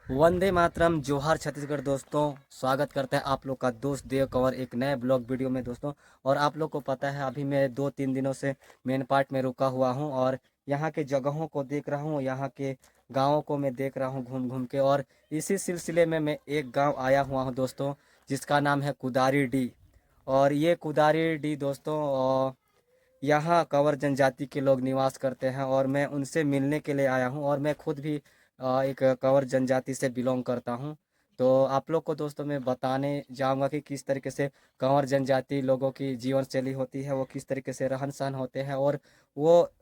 वंदे मातरम, जोहार छत्तीसगढ़। दोस्तों, स्वागत करते हैं आप लोग का दोस्त देव कंवर एक नए ब्लॉग वीडियो में दोस्तों। और आप लोग को पता है अभी मैं 2-3 दिनों से मेन पार्ट में रुका हुआ हूं और यहाँ के जगहों को देख रहा हूं, यहाँ के गाँवों को मैं देख रहा हूं घूम घूम के। और इसी सिलसिले में मैं एक गाँव आया हुआ हूँ दोस्तों, जिसका नाम है कुदारी डी। और ये कुदारी डी दोस्तों, यहाँ कंवर जनजाति के लोग निवास करते हैं और मैं उनसे मिलने के लिए आया हूँ। और मैं खुद भी एक कंवर जनजाति से बिलोंग करता हूँ। तो आप लोग को दोस्तों मैं बताने जाऊँगा कि किस तरीके से कंवर जनजाति लोगों की जीवन शैली होती है, वो किस तरीके से रहन सहन होते हैं, और वो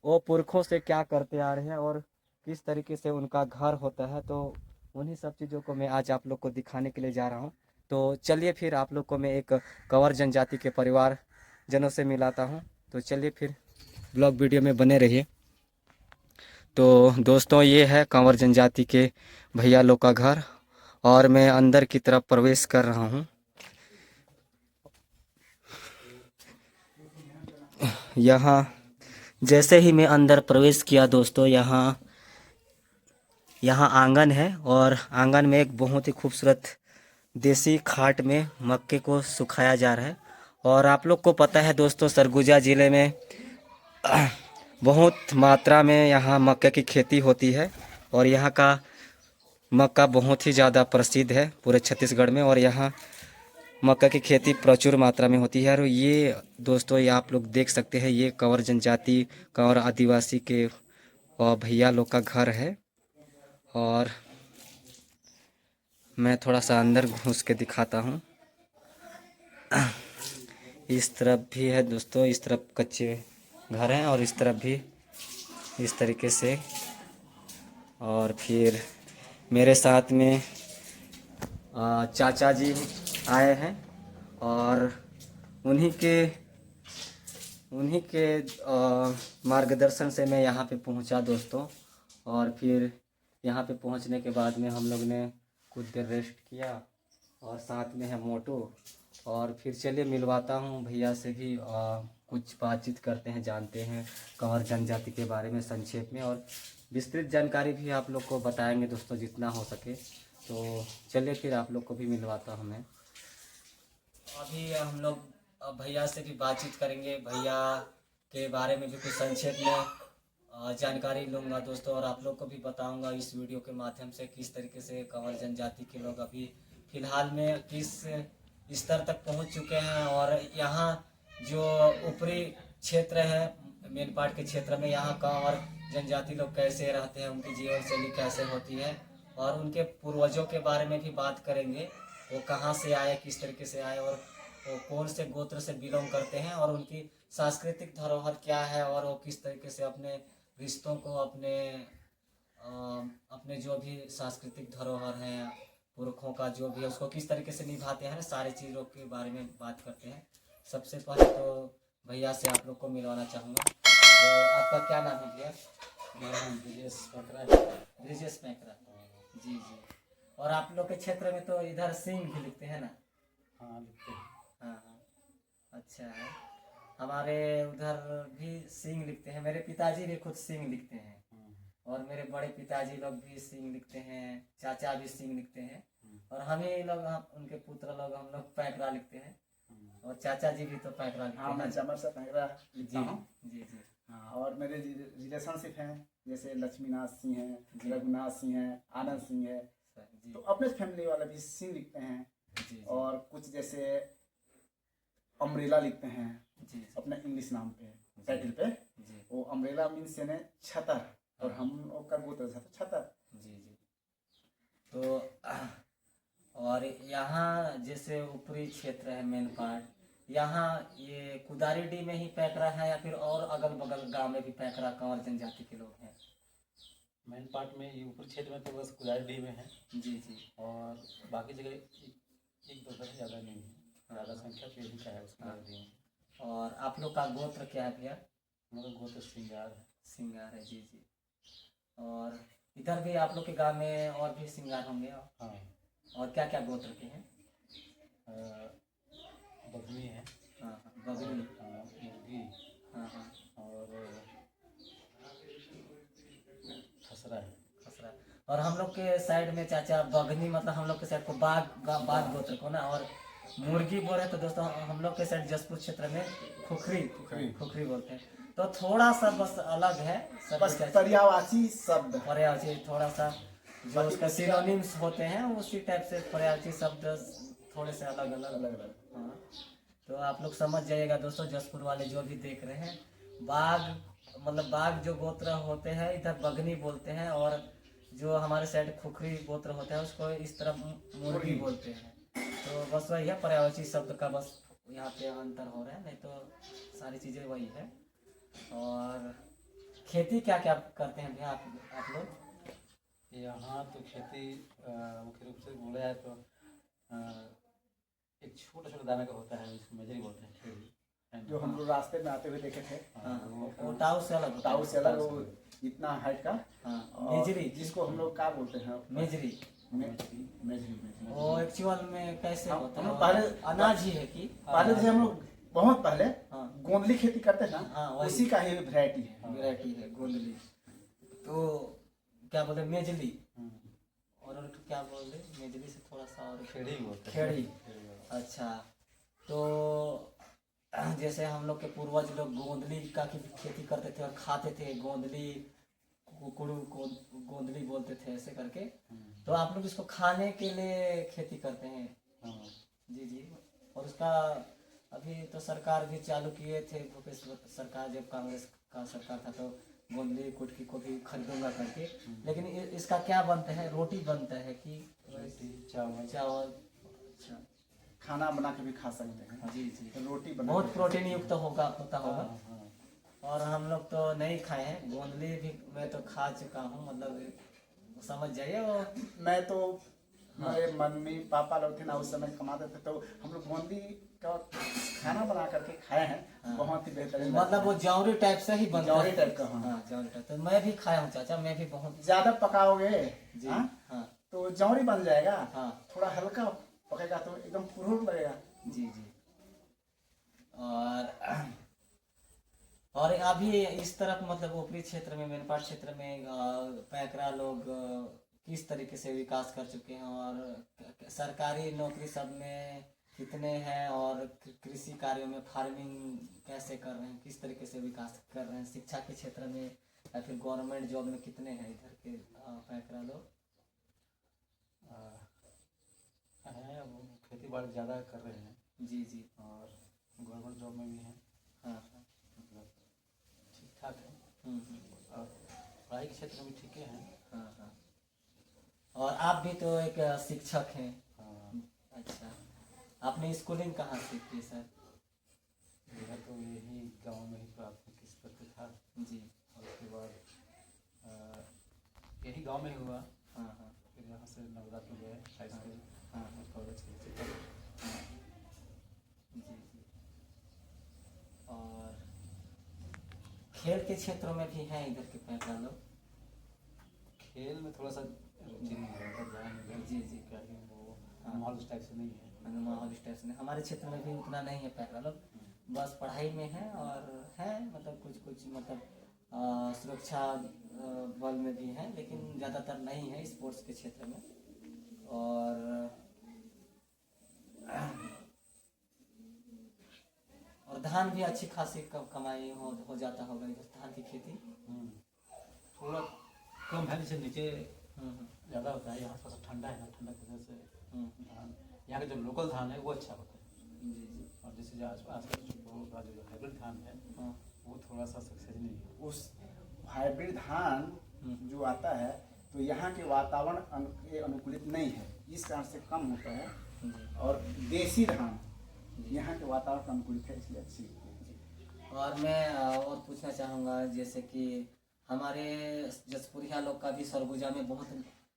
वो पुरखों से क्या करते आ रहे हैं, और किस तरीके से उनका घर होता है। तो उन्हीं सब चीज़ों को मैं आज आप लोग को दिखाने के लिए जा रहा हूँ। तो चलिए फिर आप लोग को मैं एक कंवर जनजाति के परिवार जनों से मिलाता हूँ। तो चलिए फिर ब्लॉग वीडियो में बने रहिए। तो दोस्तों, ये है कंवर जनजाति के भैया लोग का घर और मैं अंदर की तरफ प्रवेश कर रहा हूँ। यहाँ जैसे ही मैं अंदर प्रवेश किया दोस्तों, यहाँ यहाँ आंगन है और आंगन में एक बहुत ही खूबसूरत देसी खाट में मक्के को सुखाया जा रहा है। और आप लोग को पता है दोस्तों, सरगुजा ज़िले में बहुत मात्रा में यहाँ मक्के की खेती होती है और यहाँ का मक्का बहुत ही ज़्यादा प्रसिद्ध है पूरे छत्तीसगढ़ में। और यहाँ मक्का की खेती प्रचुर मात्रा में होती है। और ये दोस्तों, ये आप लोग देख सकते हैं, ये कंवर जनजाति, कंवर आदिवासी के भैया लोग का घर है। और मैं थोड़ा सा अंदर घुस के दिखाता हूँ। इस तरफ भी है दोस्तों, इस तरफ कच्चे घर हैं और इस तरफ भी इस तरीके से। और फिर मेरे साथ में चाचा जी आए हैं और उन्हीं के उन्हीं के मार्गदर्शन से मैं यहाँ पे पहुँचा दोस्तों। और फिर यहाँ पे पहुँचने के बाद में हम लोग ने कुछ देर रेस्ट किया और साथ में है मोटू। और फिर चलिए मिलवाता हूँ भैया से भी, कुछ बातचीत करते हैं, जानते हैं कंवर जनजाति के बारे में संक्षेप में, और विस्तृत जानकारी भी आप लोग को बताएंगे दोस्तों जितना हो सके। तो चलिए फिर आप लोग को भी मिलवाता हूँ मैं। अभी हम लोग भैया से भी बातचीत करेंगे, भैया के बारे में भी कुछ संक्षेप में जानकारी लूँगा दोस्तों। और आप लोग को भी बताऊँगा इस वीडियो के माध्यम से किस तरीके से कंवर जनजाति के लोग अभी फ़िलहाल में किस स्तर तक पहुँच चुके हैं। और यहाँ जो ऊपरी क्षेत्र है, मेन पार्ट के क्षेत्र में, यहाँ कंवर जनजाति लोग कैसे रहते हैं, उनकी जीवन शैली कैसे होती है, और उनके पूर्वजों के बारे में भी बात करेंगे। वो कहाँ से आए, किस तरीके से आए, और वो कौन से गोत्र से बिलोंग करते हैं, और उनकी सांस्कृतिक धरोहर क्या है, और वो किस तरीके से अपने रिश्तों को, अपने जो भी सांस्कृतिक धरोहर हैं, पुरखों का जो भी है, उसको किस तरीके से निभाते हैं, सारी चीज़ों के बारे में बात करते हैं। सबसे पहले तो भैया से आप लोग को मिलवाना चाहूँगा। तो आपका क्या नाम है भैया? मेरा नाम ब्रिजेश पैकरा है। ब्रिजेश पैकरा। जी जी। और आप लोग के क्षेत्र में तो इधर सिंह भी लिखते हैं ना? हाँ, लिखते हैं। हाँ हाँ, अच्छा है। हमारे उधर भी सिंह लिखते हैं, मेरे पिताजी भी खुद सिंह लिखते हैं। और मेरे बड़े पिताजी लोग भी सिंह लिखते हैं, चाचा भी सिंह लिखते हैं। और हम ही लोग, हम उनके पुत्र लोग, हम लोग पैकरा लिखते हैं। और चाचा जी भी तो पैकरा लिखते हाँ, हैं। मैं चमर से पैकरा लिखता हूँ। जी जी। हाँ, और मेरे रिलेशनशिप हैं, जैसे लक्ष्मीनाथ सिंह हैं, जी। रघुनाथ सिंह हैं, आनंद सिंह है। जी तो अपने फैमिली वाले भी सिंह लिखते हैं। जी। और कुछ जैसे अम्ब्रेला लिखते हैं जी अपने इंग्लिश नाम पे, टाइटल पे। जी वो अम्ब्रेला मीन्स यानी छतर, और हम लोग का गोत्र था तो छतर। जी। जी। तो और यहाँ जैसे ऊपरी क्षेत्र है मेन पार्ट, यहाँ ये कुदारीडी में ही पैकरा है या फिर और अगल बगल गांव में भी पैकरा कंवर जनजाति के लोग हैं? मेन पार्ट में ये ऊपर क्षेत्र में तो बस कुदारी में है। जी जी। और बाकी जगह एक दो घर ज़्यादा नहीं है, ज़्यादा संख्या पे यही का है उस कुदारी में। और आप लोग का गोत्र क्या है भैया? हमारा गोत्र श्रृंगार है। सिंगार है, जी जी। और इधर भी आप लोग के गांव में और भी सिंगार होंगे? हाँ, और क्या क्या गोत्र के हैं? बगनी है। हाँ हाँ, बगनी। मुर्गी। हाँ हाँ। और खसरा है। खसरा। और हम लोग के साइड में चाचा बगनी, मतलब हम लोग के साइड को बाघ गोत्र को ना, और मुर्गी बोल रहे तो दोस्तों हम लोग के साइड जसपुर क्षेत्र में खुखरी बोलते हैं। तो थोड़ा सा बस अलग है सब बस कुछ, पर्यायवाची शब्द पर्यायवाची थोड़ा सा जो उसका सिनोनिम्स होते हैं उसी टाइप से पर्यायवाची शब्द थोड़े से अलग अलग। अलग। हाँ, तो आप लोग समझ जाइएगा दोस्तों, जसपुर वाले जो भी देख रहे हैं, बाघ मतलब बाघ जो गोत्र होते हैं इधर बगनी बोलते हैं, और जो हमारे साइड खुखरी गोत्र होते हैं उसको इस तरफ मुर्गी बोलते हैं। तो बस वही है, पर्यायवाची शब्द का बस यहाँ पे अंतर हो रहा है, नहीं तो सारी चीज़ें वही है। और खेती क्या क्या करते हैं भैया आप लोग? यहाँ तो खेती मुख्य रूप से बोला जाए तो एक छोटा छोटा दाना का होता है, उसको मेजरी बोलते हैं, खेड़ी, जो हम लोग रास्ते में आते हुए देखे थे। हाँ, वो टाउ से अलग होता है। ताऊ से अलग, वो इतना हाइट का। हाँ, और मेजरी, जिसको हम लोग क्या बोलते हैं, मेजरी। मेजरी। वो एक्चुअल में कैसे हाँ, होता हम है? लोग पहले अनाज ही है कि? पहले जैसे हम लोग बहुत पहले हाँ, गोंदली खेती करते हैं हाँ, ना, वही। उसी का ही वैरायटी है। वैरायटी है गोंदली। तो क्या बोलते हैं, मेजली, और क्या बोलते हैं, मेजली से थोड़ा सा और खेड़ी बोलते हैं। खेड़ी। अच्छा, तो जैसे हम लोग के पूर्वज लोग गोंदली का की खेती करते थे और खाते थे, गोंदली कुकुड़ू को गोंदली बोलते थे ऐसे करके। तो आप लोग इसको खाने के लिए खेती करते हैं? हाँ। जी। और उसका अभी तो सरकार भी चालू किए थे, भूपेश सरकार जब कांग्रेस का सरकार था तो गोंदली कुटकी को भी खरीदूंगा करके। लेकिन इसका क्या बनता है, रोटी बनता है कि रोटी चावल? चावल। अच्छा, खाना बना के भी खा सकते हैं। जी। तो रोटी बना बहुत के प्रोटीन युक्त होता होगा। हाँ। और हम लोग तो नहीं खाए हैं गोंदली भी, मैं तो खा चुका हूँ, मतलब समझ जाइए। और मैं तो मेरे मम्मी पापा लोग थे ना, उस समय कमाते थे, तो हम लोग गोंदी का खाना बना करके खाए हैं। बहुत ही बेहतरीन, मतलब वो जौहरी टाइप से ही बनता है। जौहरी टाइप का। हाँ, हाँ, जौहरी टाइप। तो मैं भी खाया हूँ चाचा, मैं भी बहुत। ज्यादा पकाओगे जी। हाँ, हाँ, तो जौहरी बन जाएगा। हाँ। थोड़ा हल्का पकेगा तो एकदम फुरहुर लगेगा। जी। और अभी इस तरफ मतलब ऊपरी क्षेत्र में, मेनपाट क्षेत्र में पैकरा लोग किस तरीके से विकास कर चुके हैं, और सरकारी नौकरी सब में कितने हैं, और कृषि कार्यों में फार्मिंग कैसे कर रहे हैं, किस तरीके से विकास कर रहे हैं, शिक्षा के क्षेत्र में या फिर गवर्नमेंट जॉब में कितने हैं इधर के पैकरा लोग? है वो खेती बाड़ी ज़्यादा कर रहे हैं। जी। और गवर्नमेंट जॉब में भी हैं। हाँ। मतलब ठीक ठाक है। और पढ़ाई के क्षेत्र में ठीक है। हाँ। और आप भी तो एक शिक्षक हैं। हाँ। अच्छा, आपने स्कूलिंग कहाँ से की सर? मेरा तो यही गांव में ही प्राथमिक स्तर पे था जी। और उसके बाद यही गांव में ही हुआ। हाँ। फिर यहाँ से नवरात्र गए हाई स्कूल। हाँ। और कॉलेज के। जी। और खेल के क्षेत्रों में भी हैं इधर के पैकरा लोग? खेल में थोड़ा सा रुचि नहीं है। जी। क्या कि वो माहौल उस टाइप से नहीं है। माहौल इस टाइप से नहीं, हमारे क्षेत्र में भी उतना नहीं है पैकरा लोग, बस पढ़ाई में है, और है मतलब कुछ मतलब सुरक्षा बल में भी है, लेकिन ज़्यादातर नहीं है स्पोर्ट्स के क्षेत्र में। और धान भी अच्छी खासी कमाई हो जाता होगा इधर, धान की खेती? थोड़ा कम है, जैसे नीचे ज़्यादा होता है, यहाँ थोड़ा सा ठंडा है ना, ठंडा की वजह से धान, यहाँ का जो लोकल धान है वो अच्छा होता है। जी। और जैसे जो आसपास जो हाइब्रिड धान है वो थोड़ा सा सक्सेस नहीं है। उस हाइब्रिड धान जो आता है तो यहाँ के वातावरण के अनुकूलित नहीं है, इस कारण से कम होता है। और देसी धान यहाँ के वातावरण के अनुकूलित है, इसलिए अच्छी होती है। और मैं और पूछना चाहूँगा, जैसे कि हमारे जसपुरिया लोग का भी सरगुजा में बहुत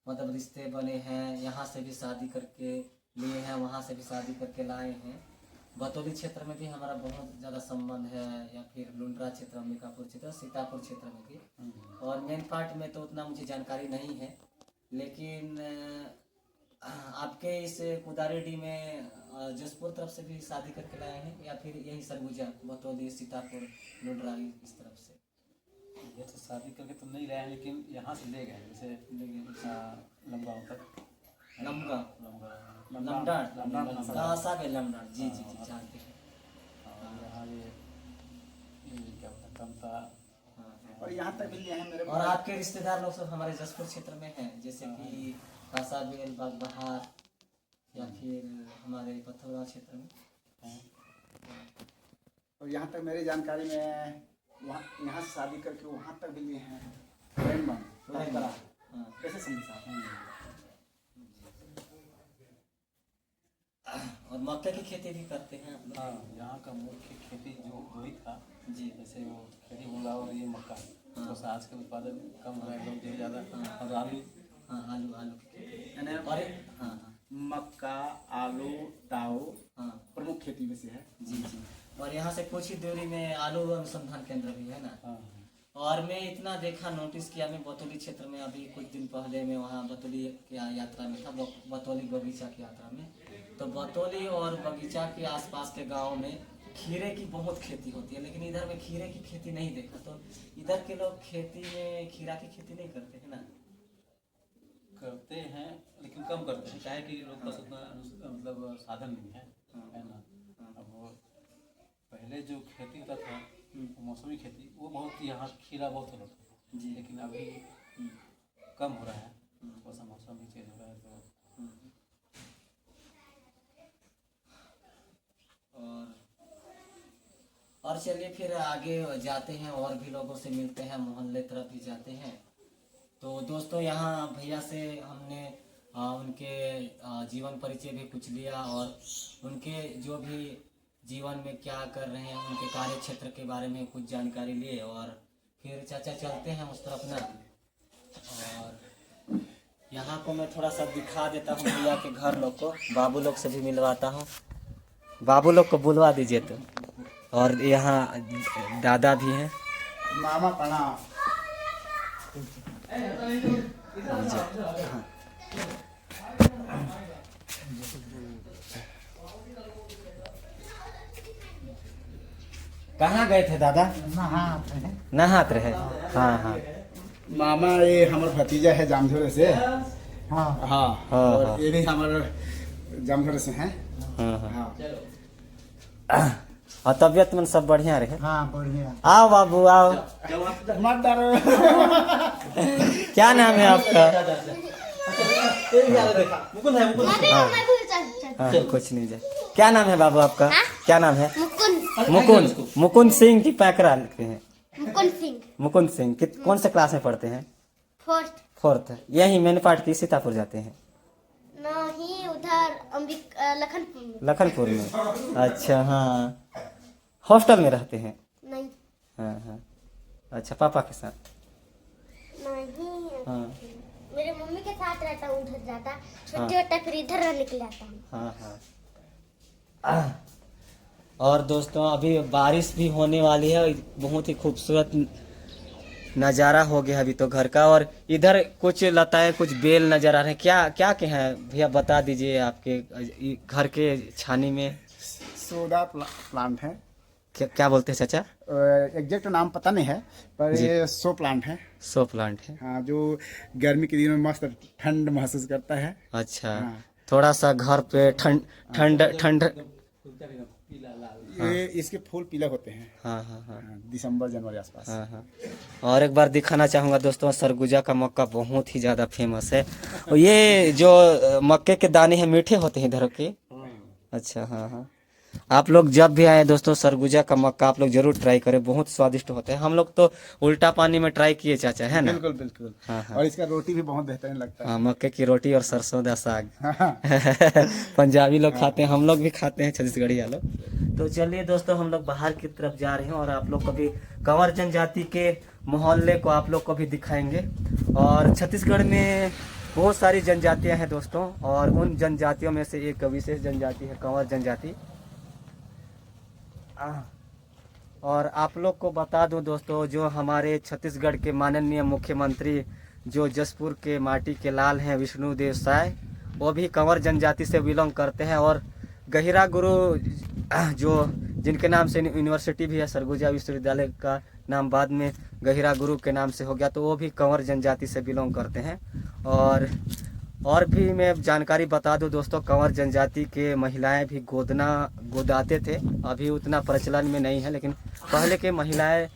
मतलब रिश्ते बने हैं, यहाँ से भी शादी करके लिए हैं, वहाँ से भी शादी करके लाए हैं। बतौली क्षेत्र में भी हमारा बहुत ज़्यादा संबंध है, या फिर लुंड्रा क्षेत्र, अंबिकापुर क्षेत्र, सीतापुर क्षेत्र में भी। और मेन पार्ट में तो उतना मुझे जानकारी नहीं है, लेकिन आपके इस कुदारेडी में जसपुर तरफ से भी शादी करके लाए हैं, या फिर यही सरगुजा, बतौली, सीतापुर, लुंड्रा इस तरफ से? ये तो शादी करके तो नहीं लाए हैं, लेकिन यहाँ से ले गए, जैसे लमगांव तक। लमगा लमगा लमडाट लमडाट कहाँ सा है लमडाट? जी जी जी जानते हैं। और यहाँ ये क्या बोलते हैं तमता। और यहाँ तक भी लिए हैं मेरे और आपके रिश्तेदार लोग सब हमारे जसपुर क्षेत्र में हैं, जैसे कि कासाबेल, बागबहार या फिर हमारे पथौरा क्षेत्र में। और यहाँ तक मेरी जानकारी में वहाँ यहाँ से शादी करके वहाँ तक भी लिए हैं रेमबन, तमतरा। हाँ। कैसे समझे साहब? और मक्के की खेती भी करते हैं आप लोग? हाँ, यहाँ का मुख्य खेती जो वही था जी। जैसे वो खेती बोला और ये मक्का। तो आज के उत्पादन कम हो रहा है, लोग जो ज़्यादा और आलू। हाँ आलू आलू की खेती। यानी और हाँ हाँ मक्का, आलू, ताऊ हाँ प्रमुख खेती में से है। जी जी। और यहाँ से कुछ ही दूरी में आलू अनुसंधान केंद्र भी है ना। हाँ और मैं इतना देखा, नोटिस किया मैं बतौली क्षेत्र में, अभी कुछ दिन पहले मैं वहाँ बतौली की यात्रा में था, बतौली बगीचा की यात्रा में। तो बतौली और बगीचा के आसपास के गांव में खीरे की बहुत खेती होती है, लेकिन इधर में खीरे की खेती नहीं देखा। तो इधर के लोग खेती में खीरा की खेती नहीं करते हैं ना? करते हैं लेकिन कम करते हैं, चाहे कि लोग पास उतना मतलब साधन नहीं है ना। अब वो पहले जो खेती होता था मौसमी खेती, वो बहुत यहाँ खीरा बहुत होता था जी। लेकिन अभी कम हो रहा है, थोड़ा सा मौसम भी चेंज हो रहा है तो। और चलिए फिर आगे जाते हैं और भी लोगों से मिलते हैं, मोहल्ले तरफ भी जाते हैं। तो दोस्तों यहाँ भैया से हमने उनके जीवन परिचय भी पूछ लिया और उनके जो भी जीवन में क्या कर रहे हैं, उनके कार्य क्षेत्र के बारे में कुछ जानकारी लिए। और फिर चाचा चलते हैं उस तरफ ना। और यहाँ को मैं थोड़ा सा दिखा देता हूँ भैया के घर लोग को, बाबू लोग से भी मिलवाता हूँ। बाबू लोग को बुलवा दीजिए तो। और यहाँ दादा भी हैं। मामा प्रणाम। कहाँ गए थे दादा? नहात रहे। हाँ हाँ मामा ये हमारा भतीजा है जामझोरे से। हाँ हाँ हाँ, और हाँ। ये भी हमारे जामझोरे से हैं। हाँ हाँ। हाँ और तबियत मन सब बढ़िया रहे। हाँ बढ़िया। आओ बाबू आओ। मत डरो। क्या नाम है आपका? हाँ, कुछ नहीं जाए। क्या नाम है बाबू आपका? क्या नाम है? मुकुंद। मुकुंद सिंह की पैकरा लिखते हैं। मुकुंद सिंह कौन से क्लास में पढ़ते हैं? फोर्थ। यही मैंने पाठ की सीतापुर जाते हैं? नहीं, उधर लखनपुर में। अच्छा हाँ, हॉस्टल में रहते हैं? नहीं हाँ हाँ। अच्छा पापा के साथ? नहीं, हाँ मेरे मम्मी के साथ रहता हूँ, उधर जाता छुट्टी होता है फिर इधर रहने के लिए आता हूँ। हाँ हाँ। और दोस्तों अभी बारिश भी होने वाली है, बहुत ही खूबसूरत नज़ारा हो गया अभी तो घर का। और इधर कुछ लताएं, कुछ बेल नजर आ रहे हैं। क्या क्या के हैं भैया, बता दीजिए। आपके घर के छानी में सोडा प्लांट है। क्या बोलते हैं चाचा? एग्जैक्ट नाम पता नहीं है पर ये शो प्लांट है। शो प्लांट है। हाँ, जो गर्मी के दिनों में मस्त ठंड महसूस करता है। अच्छा हाँ। थोड़ा सा घर पे ठंड ठंड ठंड। ये इसके फूल पीले होते हैं। हाँ हाँ हाँ दिसंबर जनवरी आसपास। हाँ हाँ। और एक बार दिखाना चाहूँगा दोस्तों, सरगुजा का मक्का बहुत ही ज़्यादा फेमस है। और ये जो मक्के के दाने हैं मीठे होते हैं इधर के। अच्छा हाँ हाँ। आप लोग जब भी आए दोस्तों, सरगुजा का मक्का आप लोग जरूर ट्राई करें, बहुत स्वादिष्ट होता है। हम लोग तो उल्टा पानी में ट्राई किए चाचा, है ना? बिल्कुल बिल्कुल। हाँ हाँ। और इसका रोटी भी बहुत बेहतरीन लगता है। हाँ, मक्के की रोटी और सरसों का साग। हाँ। पंजाबी लोग खाते हैं, हम लोग भी खाते हैं, छत्तीसगढ़ी लोग। तो चलिए दोस्तों, हम लोग बाहर की तरफ जा रहे हैं और आप लोग को भी कंवर जनजाति के मोहल्ले को आप लोग को भी दिखाएंगे। और छत्तीसगढ़ में बहुत सारी जनजातियां हैं दोस्तों, और उन जनजातियों में से एक विशेष जनजाति है कंवर जनजाति। और आप लोग को बता दूं दोस्तों, जो हमारे छत्तीसगढ़ के माननीय मुख्यमंत्री जो जसपुर के माटी के लाल हैं, विष्णुदेव साय, वो भी कंवर जनजाति से बिलोंग करते हैं। और गहिरा गुरु जो जिनके नाम से यूनिवर्सिटी भी है, सरगुजा विश्वविद्यालय का नाम बाद में गहिरा गुरु के नाम से हो गया, तो वो भी कंवर जनजाति से बिलोंग करते हैं। और भी मैं जानकारी बता दूं दोस्तों, कंवर जनजाति के महिलाएं भी गोदाते थे। अभी उतना प्रचलन में नहीं है, लेकिन पहले के महिलाएं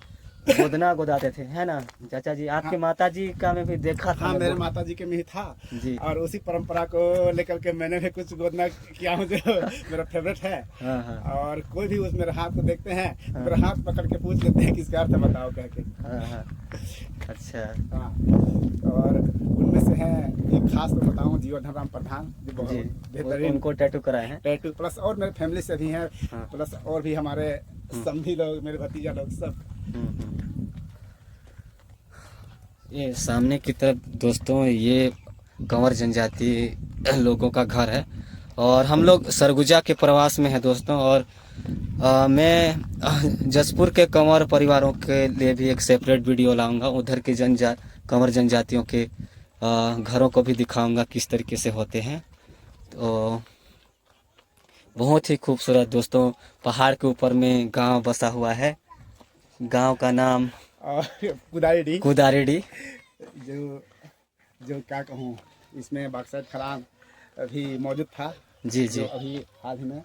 गोदाते थे, है ना चाचा जी? आपके माता जी का मैं भी देखा था। हाँ, मेरे माता जी के में ही था जी। और उसी परंपरा को लेकर के मैंने भी कुछ गोदना किया हूँ, जो मेरा फेवरेट है। हाँ हाँ और कोई भी उस मेरे हाथ को देखते हैं, मेरा हाथ पकड़ के पूछ लेते हैं किसका अर्थ बताओ कह के। हाँ हाँ। अच्छा। हाँ, और उनमें से हैं एक खास तो बताऊँ, जीवन राम प्रधान, जो बहुत जी, बेहतरीन उनको टैटू कराए हैं। टैटू, प्लस और मेरे फैमिली से भी हैं, हाँ। प्लस और भी हमारे समधी लोग, मेरे भतीजा लोग सब। ये सामने की तरफ दोस्तों ये कंवर जनजाति लोगों का घर है, और हम लोग सरगुजा के प्रवास में है दोस्तों। और मैं जसपुर के कंवर परिवारों के लिए भी एक सेपरेट वीडियो लाऊंगा, उधर के कंवर जनजातियों के घरों को भी दिखाऊंगा किस तरीके से होते हैं। तो बहुत ही खूबसूरत दोस्तों, पहाड़ के ऊपर में गांव बसा हुआ है। गांव का नाम और कुदारी कुदारेडी। जो क्या कहूँ, इसमें बक्सर खरान अभी मौजूद था, जी जो जी अभी हाल ही में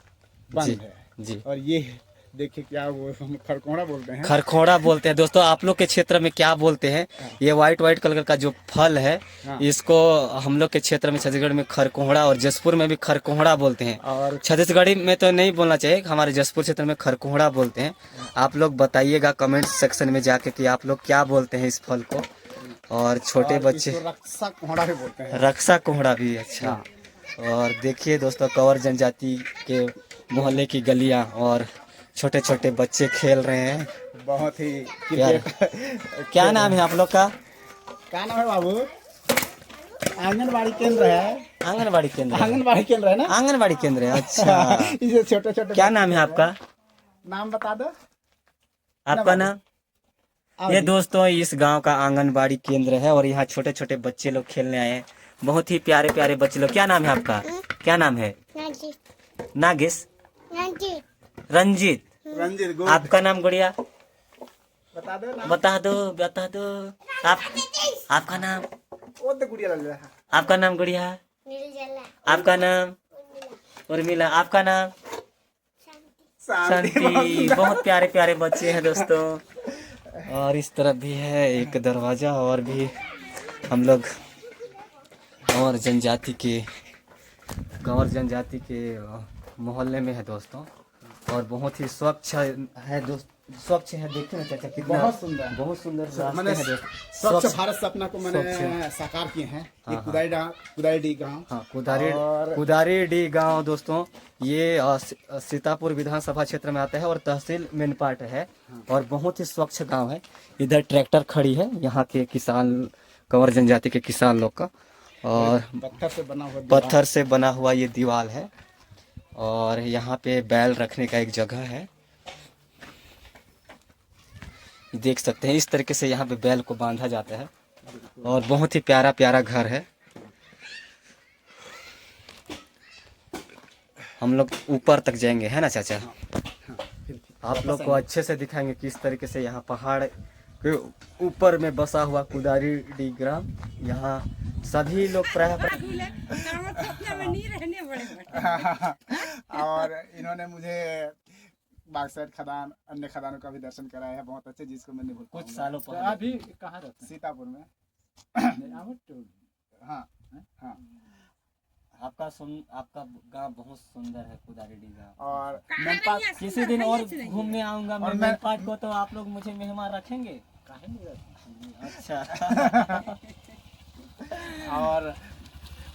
बंद है। जी। और ये देखिए क्या वो हम खरकोड़ा बोलते हैं। खरखोड़ा बोलते हैं दोस्तों, आप लोग के क्षेत्र में क्या बोलते हैं? ये वाइट कलर का जो फल है, हाँ। इसको हम लोग के क्षेत्र में छत्तीसगढ़ में खरकोड़ा, और जसपुर में भी खरकोड़ा बोलते हैं। और छत्तीसगढ़ी में तो नहीं बोलना चाहिए, हमारे जसपुर क्षेत्र में खरकोड़ा बोलते हैं। आप लोग बताइएगा कमेंट सेक्शन में जाके कि आप लोग क्या बोलते हैं इस फल को। और छोटे बच्चे इसको रक्षा कोहड़ा भी बोलते हैं। रक्षा कोहड़ा भी। अच्छा। और देखिए दोस्तों, कंवर जनजाति के मोहल्ले की गलियां, और छोटे छोटे बच्चे खेल रहे हैं। बहुत ही प्यारे। क्या नाम है आप लोग का? क्या नाम है बाबू? आंगनबाड़ी केंद्र है। आंगनबाड़ी केंद्र। आंगनबाड़ी केंद्र है ना? आंगनबाड़ी केंद्र है। अच्छा। इसे छोटे छोटे। क्या नाम है आपका? नाम बता दो। आपका नाम? ये दोस्तों इस गांव का आंगनबाड़ी केंद्र है, और यहाँ छोटे छोटे बच्चे लोग खेलने आए हैं। बहुत ही प्यारे प्यारे बच्चे लोग। क्या नाम है आपका? क्या नाम है? नागिस। रंजीत। रंजीत। आपका नाम गुड़िया? बता दो नाम। बता दो। आपका नाम? वो तो गुड़िया लग रहा है। आपका नाम गुड़िया? आपका नाम? उर्मिला। आपका नाम? शांति। बहुत प्यारे प्यारे बच्चे हैं दोस्तों। और इस तरफ भी है एक दरवाजा, और भी हम लोग कंवर जनजाति के मोहल्ले में है दोस्तों। और बहुत ही स्वच्छ है स्वच्छ है। देखिए ना चाचा, कितना बहुत सुंदर मैंने रास्ते हैं दोस्तों। स्वच्छ भारत सपना को मैंने साकार किए हैं। हाँ, कुदारी गांव। हाँ, कुदारेडी गांव दोस्तों, ये सीतापुर विधानसभा क्षेत्र में आता है, और तहसील मेनपाट है। और बहुत ही स्वच्छ गांव है। इधर ट्रैक्टर खड़ी है यहाँ के किसान, कंवर जनजाति के किसान लोग का। और पत्थर से बना हुआ ये दीवार है, और यहाँ पे बैल रखने का एक जगह है। देख सकते हैं इस तरीके से यहाँ पे बैल को बांधा जाता है, और बहुत ही प्यारा प्यारा घर है। हम लोग ऊपर तक जाएंगे, है ना चाचा? आप लोग को अच्छे से दिखाएंगे किस तरीके से यहाँ पहाड़ के ऊपर में बसा हुआ कुदारेडी ग्राम। यहाँ सभी लोग प्राय और इन्होंने मुझे बागसैट खदान, अन्य खदानों का भी दर्शन कराया है बहुत अच्छे, जिसको मैंने कुछ सालों पहले। अभी कहाँ रहते हैं? सीतापुर में। हाँ हाँ। आपका गांव बहुत सुंदर है, कुदारेडी गांव। और मेनपाट किसी दिन और घूमने आऊंगा मैं मेनपाट को, तो आप लोग मुझे मेहमान रखेंगे? अच्छा। और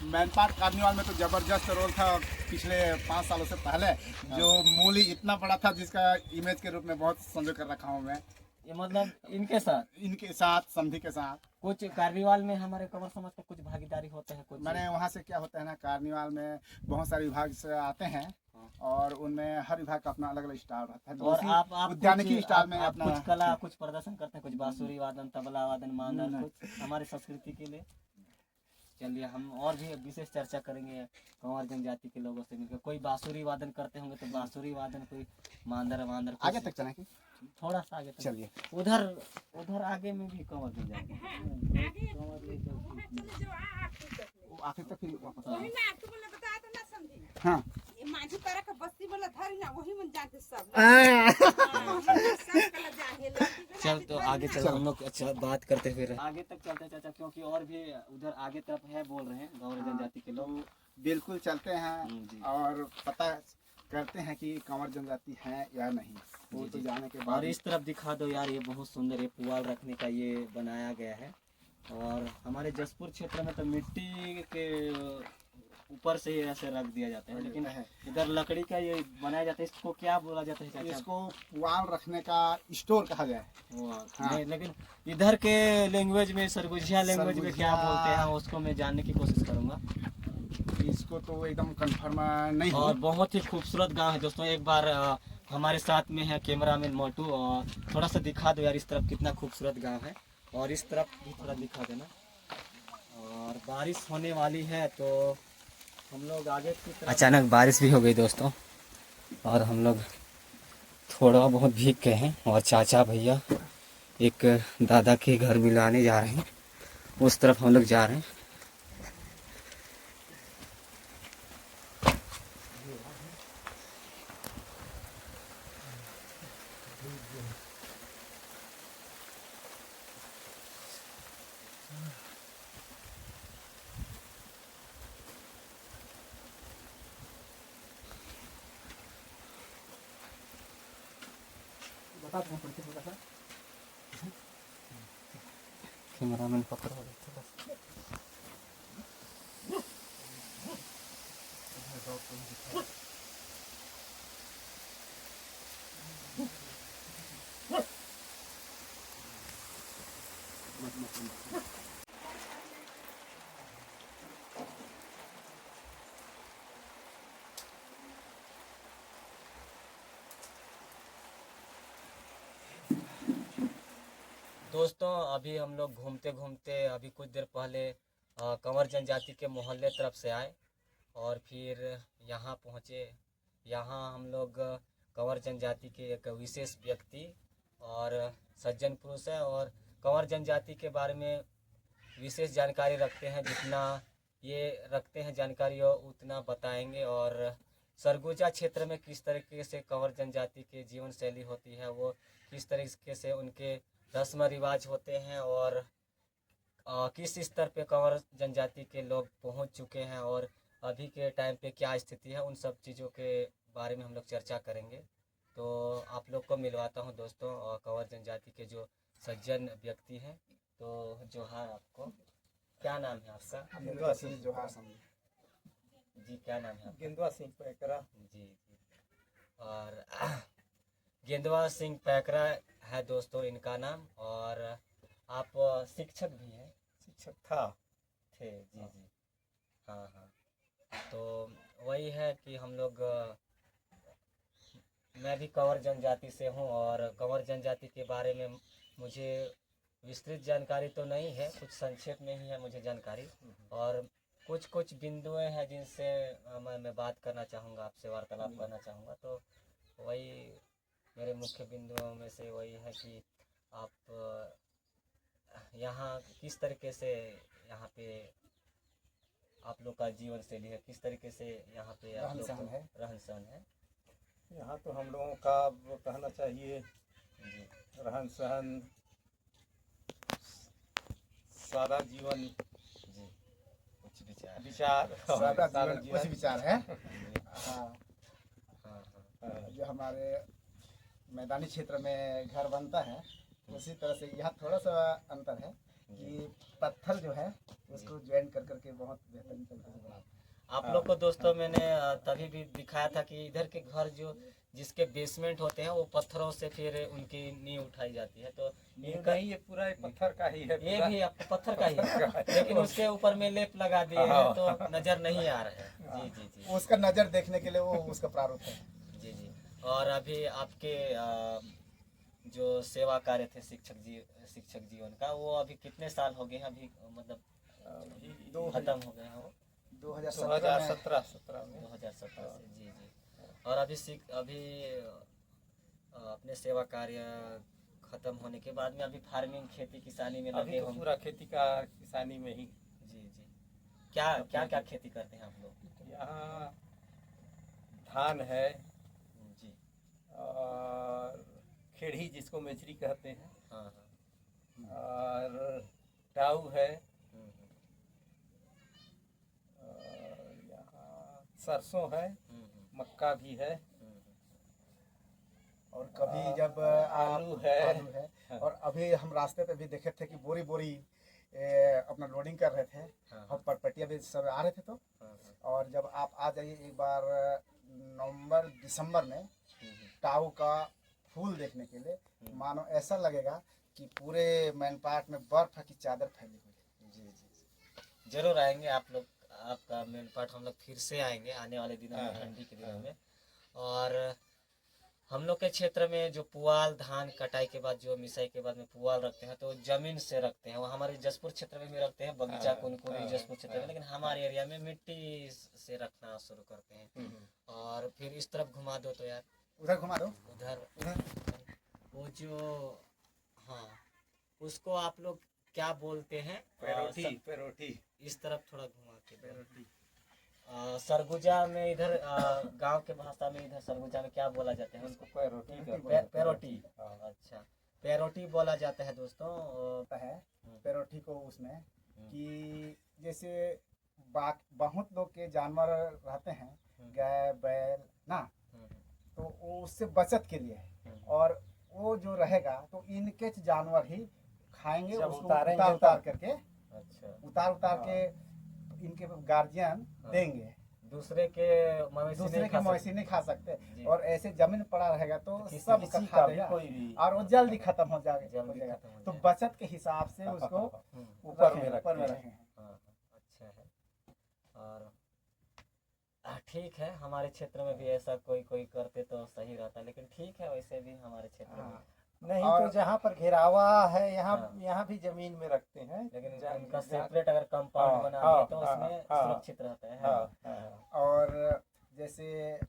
मैनपाट कार्निवाल में तो जबरदस्त रोल था पिछले 5 सालों से पहले, जो मूली इतना बड़ा था, जिसका इमेज के रूप में बहुत संजो कर रखा हूँ मैं। ये मतलब इनके साथ समधी के साथ कुछ कार्निवाल में हमारे कंवर समाज का कुछ भागीदारी होते हैं कुछ। मैंने वहाँ से क्या होता है ना, कार्निवाल में बहुत सारे विभाग से आते हैं, और उनमें हर विभाग का अपना अलग अलग स्टाइल रहता है। और आप उद्यानिकी स्टाइल में अपना कुछ कला, कुछ प्रदर्शन करते हैं, कुछ बांसुरी वादन, तबला वादन, मांदन, कुछ हमारी संस्कृति के लिए। चलिए हम और भी विशेष चर्चा करेंगे कंवर जनजाति के लोगों से मिलकर। कोई बांसुरी वादन करते होंगे तो बांसुरी वादन, कोई मांदर वांदर आगे तक चलें कि थोड़ा सा आगे तक। चलिए। उधर उधर आगे में भी कंवर जनजाति वो आखिर तक फिर वापस वही ना तू बोले बताया तो ना समझी। हाँ ये माझी पारा का बस्ती बोला धरी ना वही मन जाते सब। चल तो आगे चल हम लोग अच्छा बात करते हुए आगे तक चलते चाचा, क्योंकि और भी उधर आगे तरफ है बोल रहे हैं कंवर जनजाति के लोग। बिल्कुल चलते हैं जी। और पता करते हैं कि कंवर जनजाति है या नहीं, वो तो जाने के बाद। और इस तरफ दिखा दो यार, ये बहुत सुंदर, ये पुआल रखने का ये बनाया गया है। और हमारे जसपुर क्षेत्र में तो मिट्टी के ऊपर से ऐसे रख दिया जाता है, लेकिन इधर लकड़ी का ये बनाया जाता है। इसको क्या बोला जाता है चाचा? इसको पुआल रखने का स्टोर कहा जाए। नहीं, लेकिन इधर के लैंग्वेज में, सरगुजिया लैंग्वेज में क्या बोलते हैं उसको मैं जानने की कोशिश करूंगा। इसको तो एकदम कंफर्म नहीं है। और बहुत ही खूबसूरत गांव है दोस्तों। एक बार हमारे साथ में है कैमरामैन मोटू, और थोड़ा सा दिखा दो यार इस तरफ कितना खूबसूरत गांव है, और इस तरफ भी थोड़ा दिखा देना। और बारिश होने वाली है तो हम लोग आगे की तरफ। अचानक बारिश भी हो गई दोस्तों, और हम लोग थोड़ा बहुत भीग गए हैं। और चाचा भैया एक दादा के घर मिलाने जा रहे हैं, उस तरफ हम लोग जा रहे हैं। कैमरामैन पकड़ो थोड़ा सा। दोस्तों अभी हम लोग घूमते घूमते अभी कुछ देर पहले कंवर जनजाति के मोहल्ले तरफ से आए, और फिर यहाँ पहुँचे। यहाँ हम लोग कंवर जनजाति के एक विशेष व्यक्ति और सज्जन पुरुष है, और कंवर जनजाति के बारे में विशेष जानकारी रखते हैं। जितना ये रखते हैं जानकारी उतना बताएंगे। और सरगुजा क्षेत्र में किस तरीके से कंवर जनजाति के जीवन शैली होती है, वो किस तरीके से उनके रस्म रिवाज होते हैं, और किस स्तर पे कंवर जनजाति के लोग पहुंच चुके हैं, और अभी के टाइम पे क्या स्थिति है, उन सब चीज़ों के बारे में हम लोग चर्चा करेंगे। तो आप लोग को मिलवाता हूं दोस्तों और कंवर जनजाति के जो सज्जन व्यक्ति हैं। तो जोहार आपको, क्या नाम है आपका? गेंदुआ सिंह जोहार समझे जी, क्या नाम है आपका? गेंदुआ सिंह पैकरा। जी। और गेंदवा सिंह पैकरा है दोस्तों इनका नाम। और आप शिक्षक भी हैं? शिक्षक था थे जी जी, हाँ हाँ। तो वही है कि हम लोग, मैं भी कंवर जनजाति से हूँ, और कंवर जनजाति के बारे में मुझे विस्तृत जानकारी तो नहीं है, कुछ संक्षेप में ही है मुझे जानकारी। और कुछ कुछ बिंदुएं हैं जिनसे मैं बात करना चाहूँगा, आपसे वार्तालाप करना चाहूँगा। तो वही मेरे मुख्य बिंदुओं में से वही है कि आप यहाँ किस तरीके से यहाँ पे आप लोग का जीवन शैली है, किस तरीके से यहाँ पे आप लोग रहन सहन है। यहाँ तो हम लोगों का वो कहना चाहिए जी, रहन सहन, सादा जीवन, जी, कुछ विचार विचार, सादा जीवन कुछ विचार है। हाँ, हाँ हाँ जो हमारे मैदानी क्षेत्र में घर बनता है उसी तरह से यहाँ थोड़ा सा अंतर है कि पत्थर जो है उसको ज्वाइन कर करके बहुत बेहतरीन तरीके से बना। आप लोग को दोस्तों मैंने तभी भी दिखाया था कि इधर के घर जो जिसके बेसमेंट होते हैं वो पत्थरों से फिर उनकी नींव उठाई जाती है। तो इनका नहीं, ये पूरा पत्थर का ही है, ये भी आपको पत्थर का ही है, लेकिन उसके ऊपर में लेप लगा दिए हैं तो नजर नहीं आ रहा है। जी जी जी, उसका नजर देखने के लिए वो उसका प्रारूप है। जी जी। और अभी आपके जो सेवा कार्य थे शिक्षक जीवन का, वो अभी कितने साल हो गए हैं? अभी मतलब दो खत्म हो गया वो 2017 में 2017 में 2017 से। जी जी। और अभी अपने सेवा कार्य खत्म होने के बाद में अभी फार्मिंग खेती किसानी में अभी लगे तो होंगे। पूरा खेती का किसानी में ही। जी जी। क्या क्या क्या खेती करते हैं आप लोग? यहाँ धान है जी। और खेड़ी जिसको मेचरी कहते हैं, हाँ हाँ। और टाऊ है, हम्म, और यहाँ सरसों है, हम्म, मक्का भी है, हम्म, और कभी जब आलू है। आलू है। और अभी हम रास्ते पे भी देखे थे कि बोरी बोरी अपना लोडिंग कर रहे थे हाँ, और परपटिया भी सब आ रहे थे। तो हाँ, हाँ, और जब आप आ जाइए एक बार नवंबर दिसंबर में हम्म, टाऊ का फूल देखने के लिए, मानो ऐसा लगेगा कि पूरे मैनपाट में बर्फ की चादर फैली हुई है। जी जी। जरूर आएंगे आप लोग, आपका मेन पार्ट हम लोग फिर से आएंगे आने वाले दिनों में, ठंडी के दिनों में। और हम लोग के क्षेत्र में जो पुआल धान कटाई के बाद जो मिसाई के बाद में पुआल रखते हैं तो जमीन से रखते हैं। वो हमारे जसपुर क्षेत्र में भी रखते हैं, बगीचा कुनकुनी जसपुर क्षेत्र में, लेकिन हमारे एरिया में मिट्टी से रखना शुरू करते हैं। और फिर इस तरफ घुमा दो तो यार, उधर घुमा दो। उधर वो जो, हाँ, उसको आप लोग क्या बोलते हैं? पेरोठी। इस तरफ थोड़ा घुमा के दो। सरगुजा में इधर गांव के भाषा में इधर सरगुजा में क्या बोला जाता है उसको? पेरोटी। अच्छा, पेरोटी बोला जाता है दोस्तों। होता है पेरोठी को उसमें कि जैसे बहुत लोग के जानवर रहते हैं, गाय बैल ना, तो वो उससे बचत के लिए है। और वो जो रहेगा तो इनके जानवर ही खाएंगे, जब उसको उतारेंगे उतार करके अच्छा, उतार के इनके गार्जियन देंगे। दूसरे के मवेशी नहीं खा सकते। जी। और ऐसे जमीन पड़ा रहेगा तो किसी सब किसी खा का भी देगा कोई भी और वो जल्दी खत्म हो जाएगा। जल्दी खत्म हो तो जाएगा। बचत के हिसाब से उसको ऊपर में ऊपर में रखते रखे हैं। हैं। हाँ, अच्छा है। और ठीक है, हमारे क्षेत्र में भी ऐसा कोई करते तो सही रहता, लेकिन ठीक है, वैसे भी हमारे क्षेत्र में नहीं और- तो जहाँ पर घेरावा है यहाँ हाँ। यहाँ भी जमीन में रखते हैं, लेकिन जहाँ- उनका जहाँ- सेपरेट अगर कंपाउंड हाँ, बना हाँ, दिए तो हाँ, उसमें हाँ, सुरक्षित रहता है। हाँ, और जैसे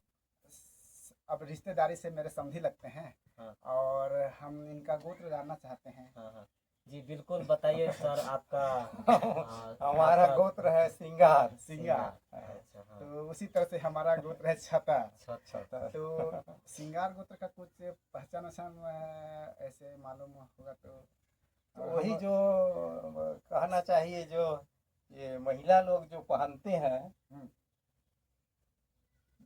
अब रिश्तेदारी से मेरे समधी लगते हैं हाँ। और हम इनका गोत्र जानना चाहते हैं। हाँ हाँ जी, बिल्कुल बताइए सर आपका। हमारा आपका- गोत्र है सिंगार। सिंगार। अच्छा, हाँ। तो उसी तरह से हमारा गोत्र है छतर। अच्छा, तो सिंगार गोत्र का कुछ पहचान ऐसे मालूम होगा तो वही जो कहना चाहिए, जो ये महिला लोग जो पहनते हैं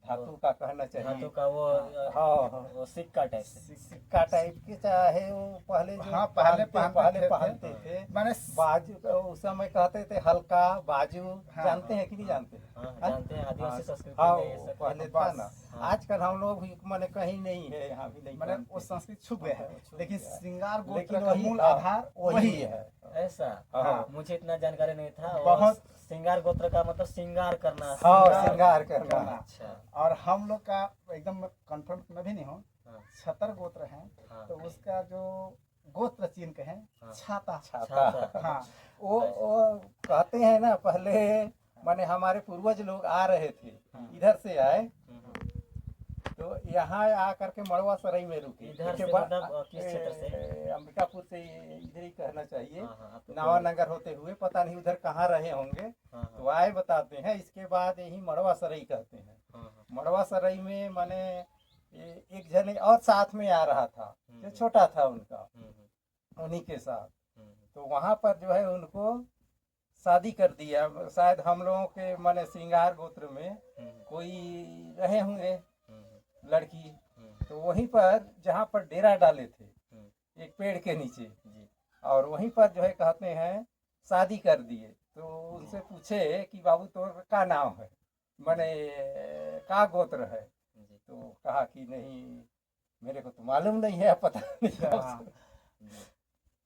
धातु का कहना चाहिए। धातु का वो हाँ। वो सिक्का टाइप से। सिक्का टाइप के, चाहे वो पहले जो हाँ, पहले पहनते थे। माने बाजू उस समय कहते थे हल्का बाजू। हाँ, जानते हैं कि नहीं जानते? हाँ, जानते हैं, आदिवासी संस्कृति हाँ, में ये वो सब। पहले था ना। हाँ। आजकल हम लोग भी माने कहीं नहीं है, यहाँ भी नहीं माने जानते। वो संस्कृत छुप गया है, छुप लेकिन गया है। श्रृंगार गोत्र लेकिन का मूल आधार वही है। ऐसा? हाँ। मुझे इतना जानकारी नहीं था। और बहुत- श्रृंगार गोत्र का मतलब श्रृंगार करना। हाँ, श्रृंगार करना। अच्छा। और हम लोग का एकदम कंफर्म मैं भी नहीं हूँ, हाँ, छतर गोत्र है। हाँ। तो उसका जो गोत्र चिन्ह कहें हाँ। छाता। छाता। हाँ, वो कहते हैं ना, पहले माने हमारे पूर्वज लोग आ रहे थे, इधर से आए तो यहाँ आकर के मड़वा सराय में रुके। इधर इसके से बाद- मतलब किस क्षेत्र से? अंबिकापुर से इधर ही कहना चाहिए। हाँ, हाँ, आपको- नावानगर होते हुए, पता नहीं उधर कहाँ रहे होंगे। हाँ, हाँ, तो आए बताते हैं। इसके बाद यही मड़वा सराय कहते हैं। हाँ, हाँ। मड़वा सराय में माने एक जने और साथ में आ रहा था, जो छोटा था उनका, उन्हीं के साथ। तो वहाँ पर जो है उनको शादी कर दिया। शायद हम लोगों के माने श्रृंगार गोत्र में कोई रहे होंगे लड़की, तो वहीं पर जहाँ पर डेरा डाले थे एक पेड़ के नीचे, और वहीं पर जो है कहते हैं शादी कर दिए। तो उनसे पूछे कि बाबू तोर का नाम है, माने का गोत्र है? तो कहा कि नहीं, मेरे को तो मालूम नहीं है, पता नहीं।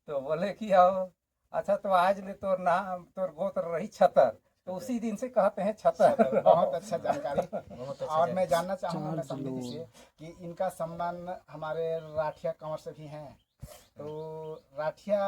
तो बोले कि आओ, अच्छा तो आज ले तोर नाम, तोर गोत्र रही छतर। तो उसी दिन से कहते हैं छतर। बहुत अच्छा जानकारी। बहुत अच्छा और मैं जानना चाहूँगा मैं समझी जी से कि इनका संबंध हमारे राठिया कंवर से भी हैं। तो राठिया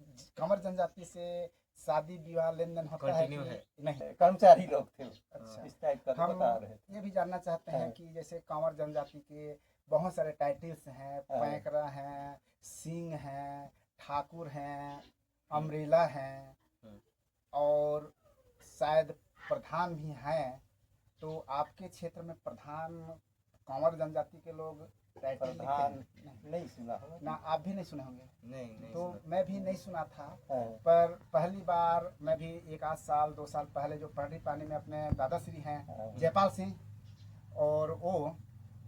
कंवर जनजाति से शादी विवाह लेन देन होता है Continue कि है। नहीं? कर्मचारी लोग थे। अच्छा। इस टाइप का तो हम बता रहे थे। ये भी जानना चाहते हैं हाँ। कि जैसे कंवर जनजाति के बहुत सारे टाइटल्स हैं, हाँ। पैंकरा हैं, सिंह हैं, ठाकुर हैं, अमरेला हैं और शायद प्रधान भी हैं। तो आपके क्षेत्र में प्रधान कंवर जनजाति के लोग टाइटल लिखते प्रधान हैं? नहीं सुना होगा। ना, आप भी नहीं सुने होंगे। नहीं तो मैं भी नहीं सुना था, हाँ। पर पहली बार मैं भी एक आध साल 2 साल पहले जो पढ़ी पानी में अपने दादाश्री हैं हाँ। जयपाल सिंह, और वो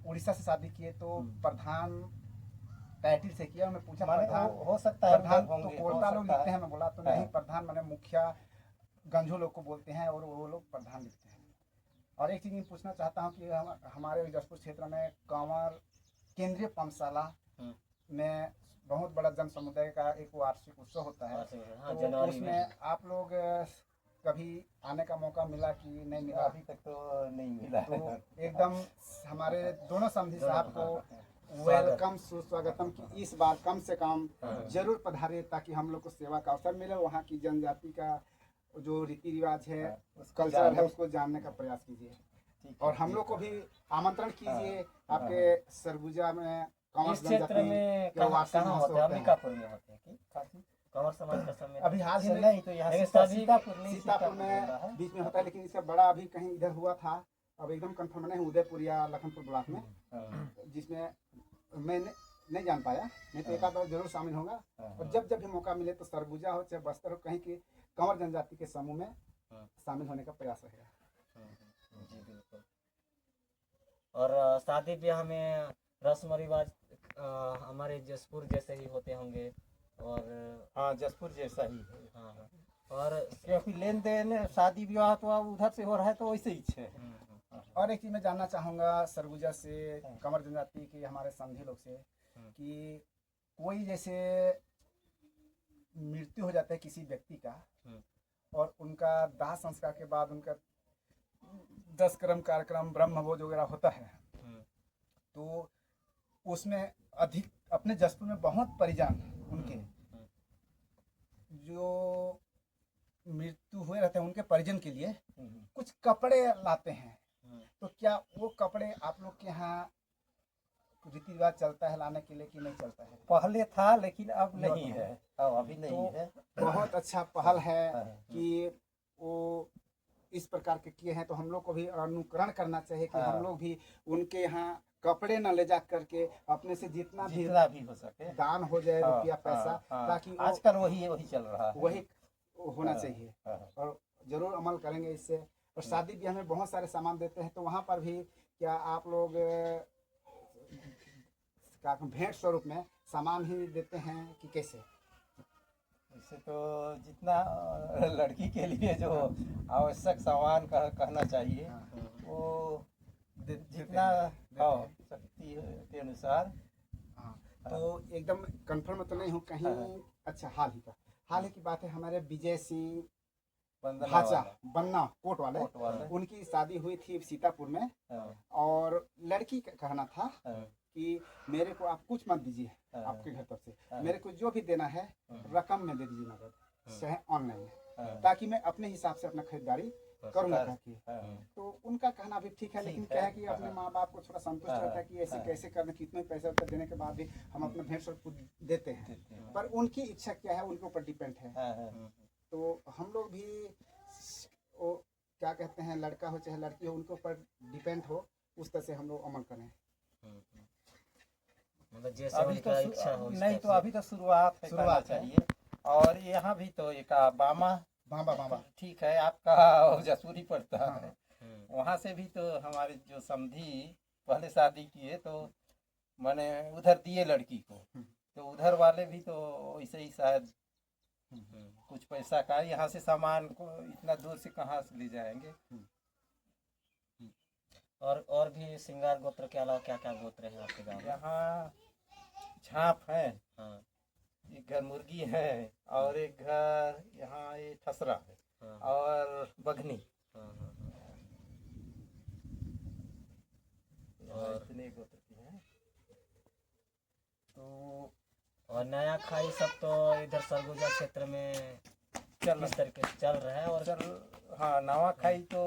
उड़ीसा से शादी किए तो प्रधान टाइटल से किया। मैं पूछा माने प्रधान हो सकता है प्रधान उधर तो होंगे, कोलता हो लोग सकता लिखते है। हैं, मैं बोला तो हाँ। नहीं, प्रधान माने मुखिया गंजू लोग को बोलते हैं और वो लोग प्रधान लिखते हैं। और एक चीज़ मैं पूछना चाहता हूँ कि हमारे जसपुर क्षेत्र में कंवर केंद्रीय पाठशाला में बहुत बड़ा जन समुदाय का एक वार्षिक उत्सव होता है। हाँ, तो जनवरी उसमें में। आप लोग कभी आने का मौका मिला कि नहीं मिला? अभी तक तो नहीं मिला तो है। एकदम हमारे दोनों समधी साहब को स्वागत। वेलकम सुस्वागतम कि इस बार कम से कम जरूर पधारिए ताकि हम लोग को सेवा का अवसर मिले। वहाँ की जनजाति का जो रीति रिवाज है, उसको कल्चर है, जाने। उसको जानने का प्रयास कीजिए। ठीक है, और हम ठीक लोग को है। भी आमंत्रण कीजिए हाँ। आपके सरगुजा में कंवर इस क्षेत्र जनजाति में के वार्षिक कहाँ महोत्सव होते हैं? होते हैं। अंबिकापुर में होते हैं कि कंवर समाज का सम्मेलन? अभी हाल ही अच्छा, में नहीं तो यहाँ लेकिन सभी सीतापुर नहीं, सीतापुर बोला में है। बीच में होता है, लेकिन इसका बड़ा अभी कहीं इधर हुआ था, अब एकदम कंफर्म नहीं, उदयपुर या लखनपुर ब्लॉक में, हाँ। जिसमें मैं नहीं जान पाया, नहीं तो एक आध बार जरूर शामिल होगा। और जब जब भी मौका मिले तो सरगुजा हो चाहे बस्तर हो, कहीं की कंवर जनजाति के समूह में शामिल होने का प्रयास रहेगा। जी बिल्कुल। और शादी ब्याह में रस्म रिवाज हमारे जसपुर जैसे ही होते होंगे। और हाँ, जसपुर जैसा ही है। हाँ, और क्योंकि लेन देन शादी विवाह तो अब उधर से हो रहा है तो वैसे ही है। और एक चीज़ मैं जानना चाहूँगा सरगुजा से, कंवर जनजाति के हमारे समधी लोग से, कि कोई जैसे मृत्यु हो जाता है किसी व्यक्ति का और उनका दाह संस्कार के बाद उनका 10 कर्म कार्यक्रम ब्रह्म भोज वगैरह होता है, तो उसमें अधिक अपने जसपुर में बहुत परिजन उनके जो मृत्यु हुए रहते हैं उनके परिजन के लिए कुछ कपड़े लाते हैं। तो क्या वो कपड़े आप लोग के यहाँ रीति रिवाज चलता है लाने के लिए कि नहीं चलता है? पहले था लेकिन अब नहीं है। अब अभी नहीं है। बहुत अच्छा पहल है कि वो इस प्रकार के किए हैं, तो हम लोग को भी अनुकरण करना चाहिए कि हम लोग भी उनके यहाँ कपड़े न ले जा करके अपने से जितना भी हो सके दान हो जाए, रुपया पैसा, ताकि वो आजकल वही चल रहा है। वही होना चाहिए और जरूर अमल करेंगे इससे। और शादी ब्याह में बहुत सारे सामान देते हैं, तो वहाँ पर भी क्या आप लोग भेंट स्वरूप में सामान ही देते हैं कि कैसे? वैसे तो जितना लड़की के लिए जो आवश्यक सामान कहना चाहिए वो जितना शक्ति के अनुसार। हाँ, तो एकदम कंफर्म तो नहीं हूँ कहीं। अच्छा, हाल ही की बात है, हमारे विजय सिंह भाचा बन्ना कोट वाले उनकी शादी हुई थी सीतापुर में, और लड़की का कहना था कि मेरे को आप कुछ मत दीजिए आपके घर तरफ से, मेरे को जो भी देना है रकम में दे दीजिए, नगद चाहे ऑनलाइन, ताकि मैं अपने हिसाब से अपना खरीदारी करूँगा। तो उनका कहना भी ठीक है, लेकिन क्या है कि अपने माँ बाप को थोड़ा संतुष्ट रहता है कि ऐसे कैसे करना, कितने पैसे देने के बाद भी हम अपने भेंट स्वरूप देते हैं, पर उनकी इच्छा क्या है उनके ऊपर डिपेंड है। तो हम लोग भी वो क्या कहते हैं, लड़का हो चाहे लड़की हो, उनके ऊपर डिपेंड हो, उस तरह से हम लोग अमल करें। मतलब जैसे अभी उनका तो इच्छा हो नहीं तो अभी तो शुरुआत चाहिए। और यहाँ भी तो एक बामा ठीक है, आपका जसूरी पड़ता है, वहाँ से भी तो हमारे जो समधी पहले शादी किए तो मैंने उधर दिए लड़की को, तो उधर वाले भी तो वैसे ही शायद कुछ पैसा का, यहाँ से सामान को इतना दूर से कहाँ से ले जाएंगे। और भी श्रृंगार गोत्र के अलावा क्या क्या गोत्र है आपके गाँव में? यहाँ झाँप है, एक घर मुर्गी है, और एक घर यहाँ ये ठसरा है, और बघनी, और इतने गोत्र की हैं। तो और नया खाई सब तो इधर सरगुजा क्षेत्र में चल किस तरीके से चल रहा है? और चल हाँ, नवाखाई तो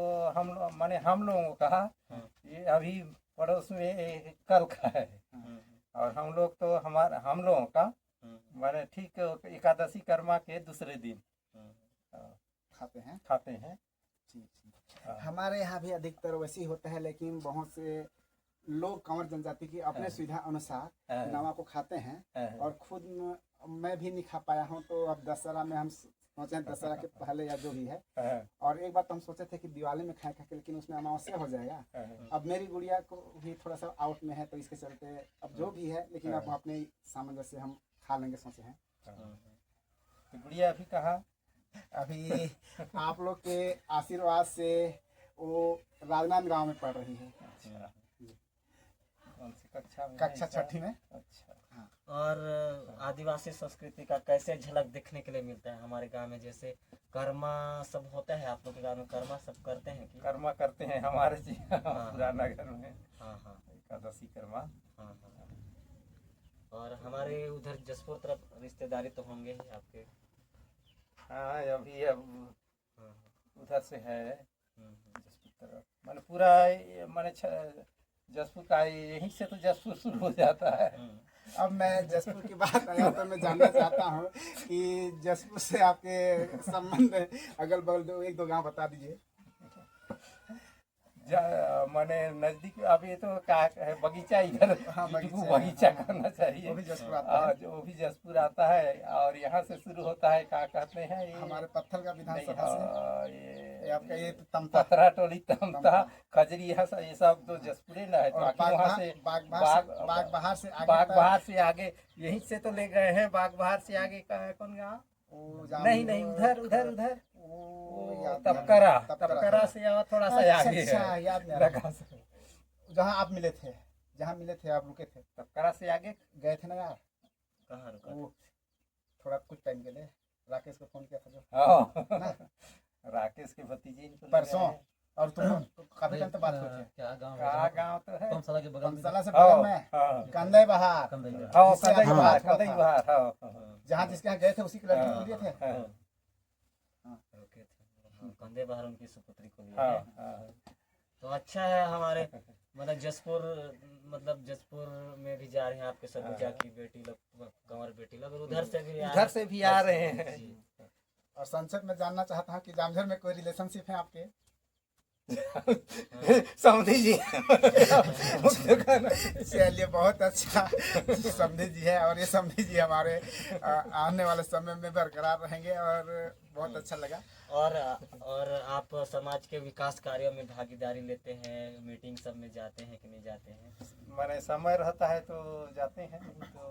माने हम लोगों का ये अभी पड़ोस में कल का है, और हम लोग तो हम लोगों का माने ठीक एकादशी कर्मा के दूसरे दिन खाते हैं। खाते हैं। ठीक ठीक। हमारे यहाँ भी अधिकतर वैसे ही होता है, लेकिन बहुत से लोग कंवर जनजाति की अपने सुविधा अनुसार नवा को खाते हैं। और खुद मैं भी नहीं खा पाया हूँ, तो अब दशहरा में हम सोचे दशहरा के पहले या जो भी है। और एक बार तो हम सोचे थे कि दिवाली में खाए खाके, लेकिन उसमें अमावस्या हो जाएगा। अब मेरी गुड़िया को भी थोड़ा सा आउट में है, तो इसके चलते अब जो भी है, लेकिन अब अपने सामंजस्य से हम खा लेंगे सोचे हैं। तो गुड़िया अभी कहाँ? अभी आप लोग के आशीर्वाद से वो राजनांद गांव में पढ़ रही है। अच्छा, कौन सी कक्षा में? कक्षा 6ठी में। अच्छा। और आदिवासी संस्कृति का कैसे झलक देखने के लिए मिलता है हमारे गांव में? जैसे कर्मा सब होता है, आप लोग के गांव में कर्मा सब करते हैं कि? कर्मा करते हैं हमारे जी पुराना घर में। हाँ हाँ एकादशी कर्मा। हाँ हाँ। और हमारे उधर जसपुर तरफ रिश्तेदारी तो होंगे ही आपके? हाँ, अभी अब हाँ, उधर से है हम्म। जसपुर तरफ, माने पूरा माने जसपुर का यहीं से तो जसपुर शुरू हो जाता है। अब मैं जसपुर की बात आया तो मैं जानना चाहता हूँ कि जसपुर से आपके संबंध अगल बगल एक दो गांव बता दीजिए। माने नजदीक अभी तो क्या है, बगीचा इधर। हाँ, बगीचा करना चाहिए। वो भी जसपुर आता है। जो भी जसपुर आता है, और यहाँ से शुरू होता है, क्या कहते हैं ये हमारे पत्थर का विधानसभा नहीं, से आपका ये तमता पतरा टोली, तमता, खजरी, ये सब तो जसपुरे ना है। तो और वहाँ से बाग बहार से आगे बाग बहार से आगे, यहीं से तो ले गए हैं। बाग बहार से आगे का है कौन गाँव? नहीं, उधर उधर उधर तपकरा से और थोड़ा सा आगे है। याद नहीं आ रहा। जहाँ आप मिले थे, आप रुके थे, तपकरा से आगे गए थे ना यार। कहाँ रुका? वो थोड़ा कुछ टाइम के लिए राकेश को फोन किया था जो हाँ, राकेश के भतीजे इनको ले परसों, गए हैं। और तुम काफी टाइम तक बात हुई थी। क्या गाँव कहाँ गाँव तो है? कमसला के बगल में। कमसला से बगल में हाँ, कंदई बहार, कंदई बहार। हाँ, जिससे कदई आपकी बहार, बात हुआ कदई था। बहार, हाँ, जहाँ जिसके यहाँ गए थे उसी की लड़की को लिए थे। रुके थे। हाँ, कंधे बाहर उनकी सुपुत्री को लिए हाँ, हैं। हाँ। तो अच्छा है हमारे मतलब जसपुर में भी जा रहे हैं आपके सरगुजा की बेटी लोग, कंवर बेटी लोग, और उधर से भी आ रहे हैं। जी। और संक्षेप में जानना चाहता हूँ कि जामझर में कोई रिलेशनशिप है आपके? समझी जी। चलिए, बहुत अच्छा समझी जी है, और ये समझी जी हमारे आने वाले समय में बरकरार रहेंगे, और बहुत अच्छा लगा। और आप समाज के विकास कार्यों में भागीदारी लेते हैं, मीटिंग सब में जाते हैं कि नहीं जाते हैं? मैंने समय रहता है तो जाते हैं, नहीं तो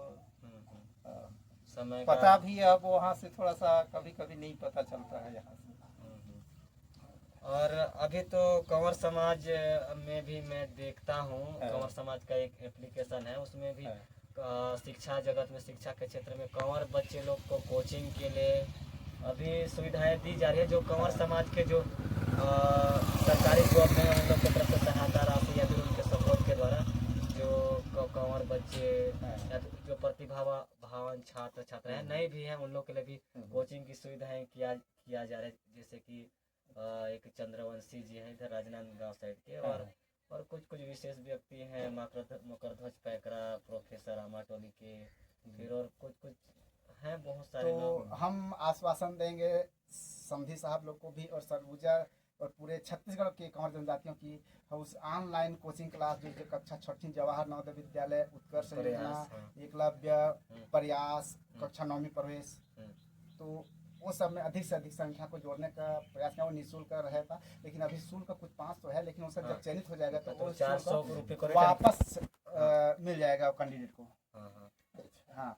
समय पता भी अब वहाँ से थोड़ा सा कभी कभी नहीं पता चलता है यहाँ से। और अभी तो कंवर समाज में भी मैं देखता हूँ, कंवर समाज का एक एप्लीकेशन है, उसमें भी शिक्षा जगत में, शिक्षा के क्षेत्र में कंवर बच्चे लोग को कोचिंग के लिए अभी सुविधाएं दी जा रही है। जो कंवर समाज के जो सरकारी जॉब में उन लोग की तरफ से सहायता राशि या फिर उनके सपोर्ट के द्वारा जो कंवर बच्चे या जो प्रतिभावान छात्र छात्राएं नहीं भी हैं, उन लोग के लिए भी कोचिंग की सुविधाएं किया जा रहा है। जैसे कि एक चंद्रवंशी जी हैं इधर राजनांदगांव साइड के, और कुछ विशेष व्यक्ति हैं, मकरध्वज पैकरा, प्रोफेसर आमाटोली के, फिर और कुछ हैं बहुत सारे लोग। तो हम आश्वासन देंगे समधी साहब लोग को भी, और सरगुजा और पूरे छत्तीसगढ़ के कंवर जनजातियों की उस ऑनलाइन कोचिंग क्लास जो कक्षा 6ठी जवाहर नवोदय विद्यालय, उत्कर्ष योजना, एकलव्य, प्रयास, कक्षा 9वीं प्रवेश, तो वो सब में अधिक से अधिक संख्या को जोड़ने का प्रयास किया। वो निःशुल्क रहेगा, लेकिन अभी शुल्क कुछ 500 है, लेकिन उससे जब चयनित हो जाएगा तो वो 400 रुपये वापस मिल जाएगा कैंडिडेट को। हाँ, हाँ।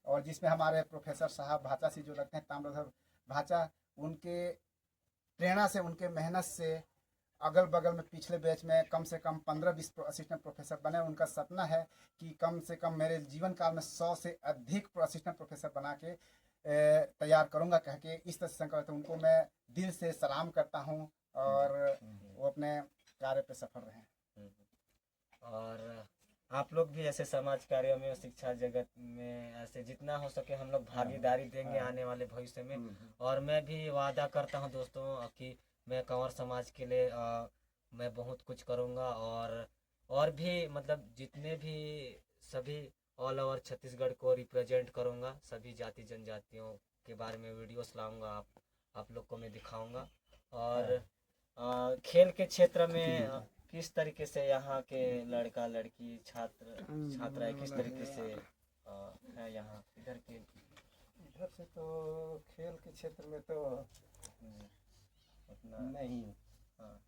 और जिसमें हमारे प्रोफेसर साहब भाचा से जो लगते हैं, ताम्रध्वज भाचा, उनके प्रेरणा से, उनके मेहनत से अगल बगल में पिछले बैच में कम से कम 15-20 असिस्टेंट प्रोफेसर बने। उनका सपना है कि कम से कम मेरे जीवन काल में 100 से अधिक असिस्टेंट प्रोफेसर बना के तैयार करूंगा, कह के इस तरह से संकल्प। उनको मैं दिल से सलाम करता हूं, और वो अपने कार्य पे सफल रहें। और आप लोग भी ऐसे समाज कार्यों में, शिक्षा जगत में ऐसे जितना हो सके हम लोग भागीदारी देंगे आने वाले भविष्य में। और मैं भी वादा करता हूँ दोस्तों कि मैं कंवर समाज के लिए मैं बहुत कुछ करूँगा। और भी मतलब जितने भी सभी ऑल ओवर छत्तीसगढ़ को रिप्रेजेंट करूँगा, सभी जाति जनजातियों के बारे में वीडियोस लाऊंगा, आप लोग को मैं दिखाऊंगा। और खेल के क्षेत्र में किस तरीके से यहाँ के लड़का लड़की छात्राएं किस तरीके से है यहाँ इधर के? इधर से तो खेल के क्षेत्र में तो उतना नहीं। हाँ।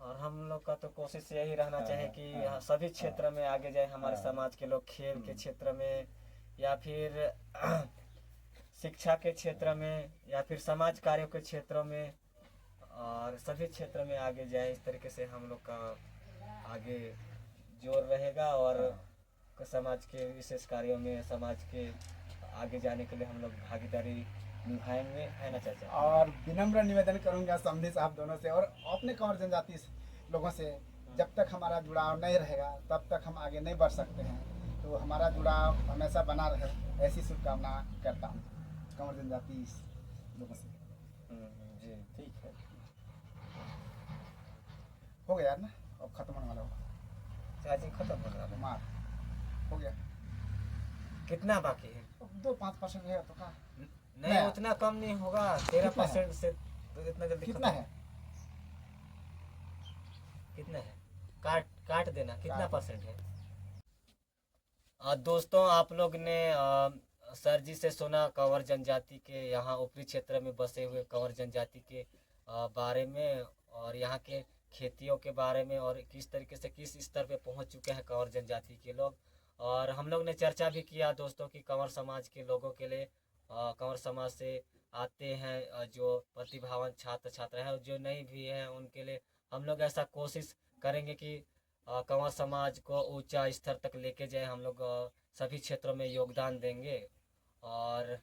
और हम लोग का तो कोशिश यही रहना चाहिए कि सभी क्षेत्र में आगे जाए हमारे समाज के लोग, खेल के क्षेत्र में या फिर शिक्षा के क्षेत्र में या फिर समाज कार्यों के क्षेत्रों में, और सभी क्षेत्र में आगे जाए। इस तरीके से हम लोग का आगे जोर रहेगा और समाज के विशेष कार्यों में समाज के आगे जाने के लिए हम लोग भागीदारी निभाएंगे, है ना चाचा? और विनम्र निवेदन करूंगा समधी साहब दोनों से और अपने कंवर जनजाति लोगों से, जब तक हमारा जुड़ाव नहीं रहेगा तब तक हम आगे नहीं बढ़ सकते हैं। तो हमारा जुड़ाव हमेशा बना रहे, ऐसी शुभकामना करता हूँ कंवर जनजाति लोगों से। जी ठीक है। हो गया ना, अब खत्म होने वाला होगा। चाची खत्म हो रहा है? मार हो गया, कितना बाकी है? 2-5% है तो का नहीं उतना कम नहीं होगा, 13% से तो इतना जल्दी कितना है? कितना है? काट देना, कितना परसेंट है? दोस्तों आप लोग ने सर जी से सुना कंवर जनजाति के यहाँ ऊपरी क्षेत्र में बसे हुए कंवर जनजाति के बारे में और यहाँ के खेतियों के बारे में, और किस तरीके से किस स्तर पे पहुँच चुके हैं कंवर जनजाति के लोग। और हम लोग ने चर्चा भी किया दोस्तों कि कंवर समाज के लोगों के लिए, कंवर समाज से आते हैं जो प्रतिभावान छात्र छात्रा हैं, जो नहीं भी हैं उनके लिए हम लोग ऐसा कोशिश करेंगे कि कंवर समाज को ऊंचा स्तर तक लेके जाए। हम लोग सभी क्षेत्रों में योगदान देंगे। और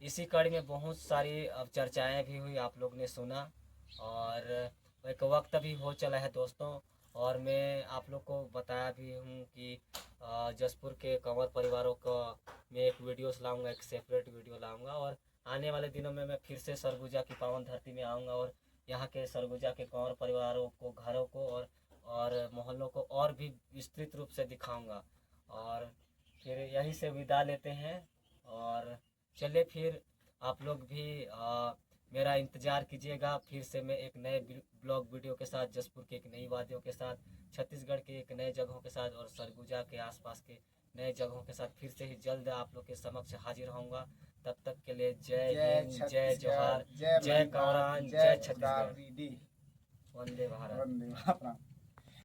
इसी कड़ी में बहुत सारी अब चर्चाएं भी हुई, आप लोग ने सुना, और एक वक्त भी हो चला है दोस्तों। और मैं आप लोग को बताया भी हूँ कि जसपुर के कंवर परिवारों का मैं एक वीडियोस लाऊंगा, एक सेपरेट वीडियो लाऊंगा। और आने वाले दिनों में मैं फिर से सरगुजा की पावन धरती में आऊँगा और यहाँ के सरगुजा के कंवर परिवारों को, घरों को और मोहल्लों को और भी विस्तृत रूप से दिखाऊंगा। और फिर यहीं से विदा लेते हैं। और चलिए फिर आप लोग भी मेरा इंतज़ार कीजिएगा। फिर से मैं एक नए ब्लॉग वीडियो के साथ, जसपुर के एक नई वादियों के साथ, छत्तीसगढ़ के एक नए जगहों के साथ और सरगुजा के आसपास के नए जगहों के साथ फिर से ही जल्द आप लोग के समक्ष हाजिर होऊंगा। तब तक के लिए जय हिंद, जय जोहार, जय कंवरान, जय छत्तीसगढ़, वंदे भारत। वंदे मातरम।